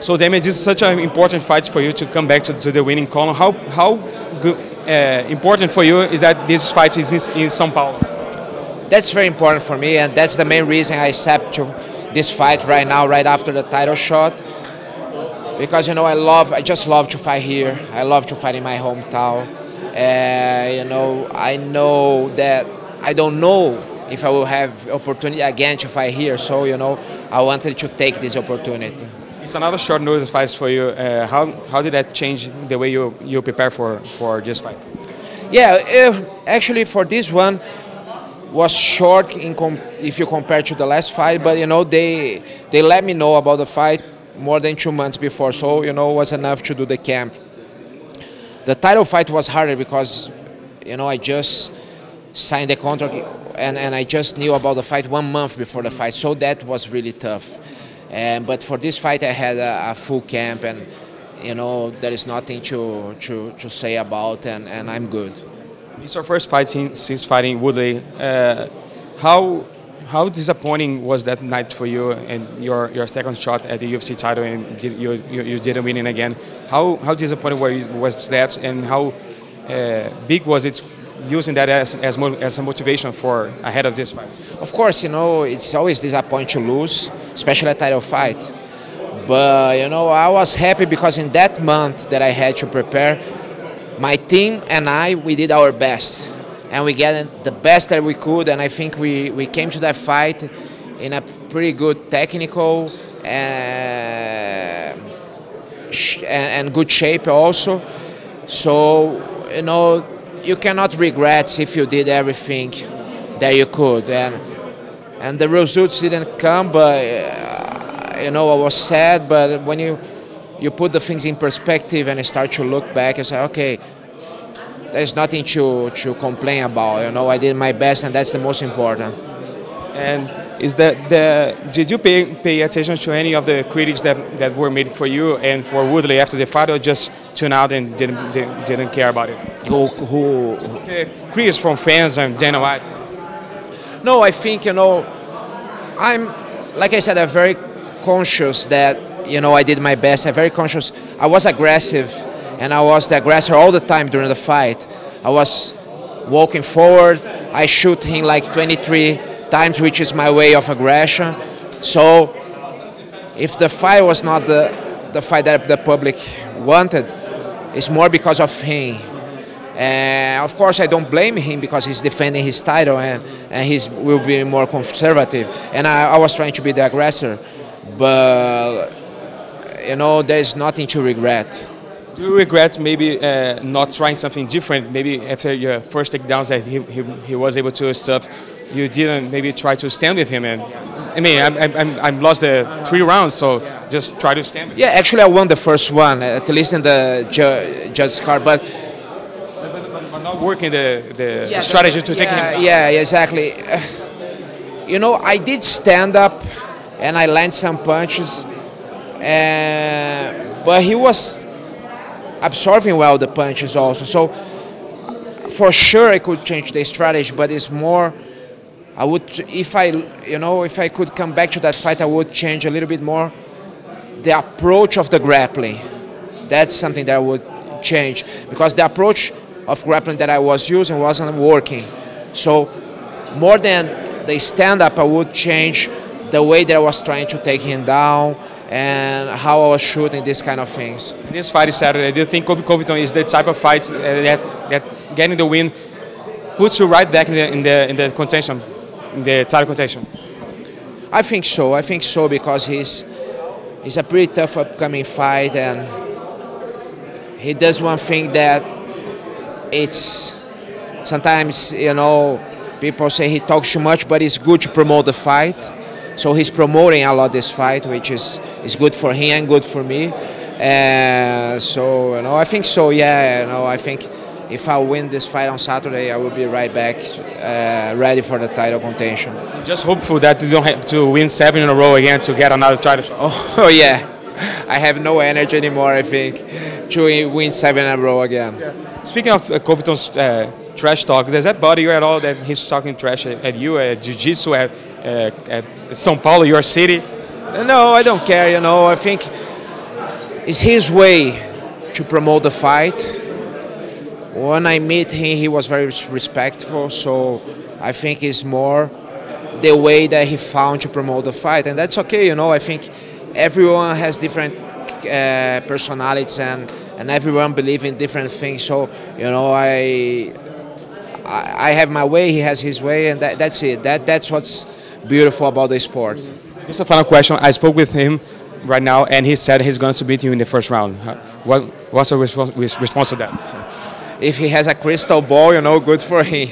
So, Demian, this is such an important fight for you to come back to the winning column. How good, important for you is that this fight is in Sao Paulo? That's very important for me, and that's the main reason I accepted this fight right now, right after the title shot. Because I just love to fight here. I love to fight in my hometown. I know that I don't know if I will have opportunity again to fight here. So I wanted to take this opportunity. It's another short notice fight for you. How did that change the way you prepare for this fight? Yeah, actually for this one was short if you compare to the last fight, but they let me know about the fight more than 2 months before, so it was enough to do the camp. The title fight was harder because I just signed the contract and I just knew about the fight 1 month before the fight, so that was really tough. But for this fight I had a full camp, and there is nothing to say about, and I'm good. It's your first fight since fighting Woodley. How disappointing was that night for you and your second shot at the UFC title, and you didn't win it again? How disappointing was that, and how big was it using that as a motivation for ahead of this fight? Of course, it's always disappointing to lose, especially a title fight. But I was happy because in that month that I had to prepare, my team and we did our best. And we got the best that we could, and I think we came to that fight in a pretty good technical and good shape also. So, you cannot regret if you did everything that you could. And the results didn't come, but, I was sad, but when you put the things in perspective and you start to look back, you say, okay, there's nothing to complain about. I did my best, and that's the most important. And did you pay attention to any of the critics that were made for you and for Woodley after the fight, or just tune out and didn't care about it? Who? Critics from fans and Dana White. No, I think I'm, like I said, I'm very conscious that I did my best. I'm very conscious. I was aggressive. And I was the aggressor all the time during the fight. I was walking forward. I shoot him like 23 times, which is my way of aggression. So if the fight was not the fight that the public wanted, it's more because of him. And of course, I don't blame him because he's defending his title and he will be more conservative. And I was trying to be the aggressor. But, there's nothing to regret. Do you regret maybe not trying something different? Maybe after your first takedowns that he was able to stop, you didn't maybe try to stand with him. And I lost the 3 rounds, so just try to stand with him. Yeah, actually I won the first one, at least in the judge's card, but not working the strategy to take him down. Yeah, exactly. I did stand up and I landed some punches, but he was absorbing well the punches also. So for sure I could change the strategy, but it's more, I would, if I could come back to that fight, I would change a little bit more the approach of the grappling. That's something that I would change, because the approach of grappling that I was using wasn't working. So more than the stand-up, I would change the way that I was trying to take him down and how I was shooting, these kind of things. This fight is Saturday. Do you think Colby Covington is the type of fight that getting the win puts you right back in the contention, in the title contention? I think so. I think so, because he's a pretty tough upcoming fight, and he does one thing that it's sometimes, people say he talks too much, but it's good to promote the fight. So he's promoting a lot this fight, which is good for him and good for me. So I think so. Yeah, I think if I win this fight on Saturday, I will be right back, ready for the title contention. Just hopeful that you don't have to win 7 in a row again to get another title shot. Oh yeah, I have no energy anymore, I think, to win 7 in a row again. Yeah. Speaking of Covington's trash talk, does that bother you at all that he's talking trash at you at Jiu-Jitsu at Sao Paulo, your city? No, I don't care. I think it's his way to promote the fight. When I meet him, he was very respectful, so I think it's more the way that he found to promote the fight, and that's okay, you know. I think everyone has different personalities, and everyone believes in different things, so, you know, I have my way, he has his way, and that's it. That's what's beautiful about the sport. Just a final question. I spoke with him right now, and he said he's going to beat you in the first round. What's your response to that? If he has a crystal ball, you know, good for him.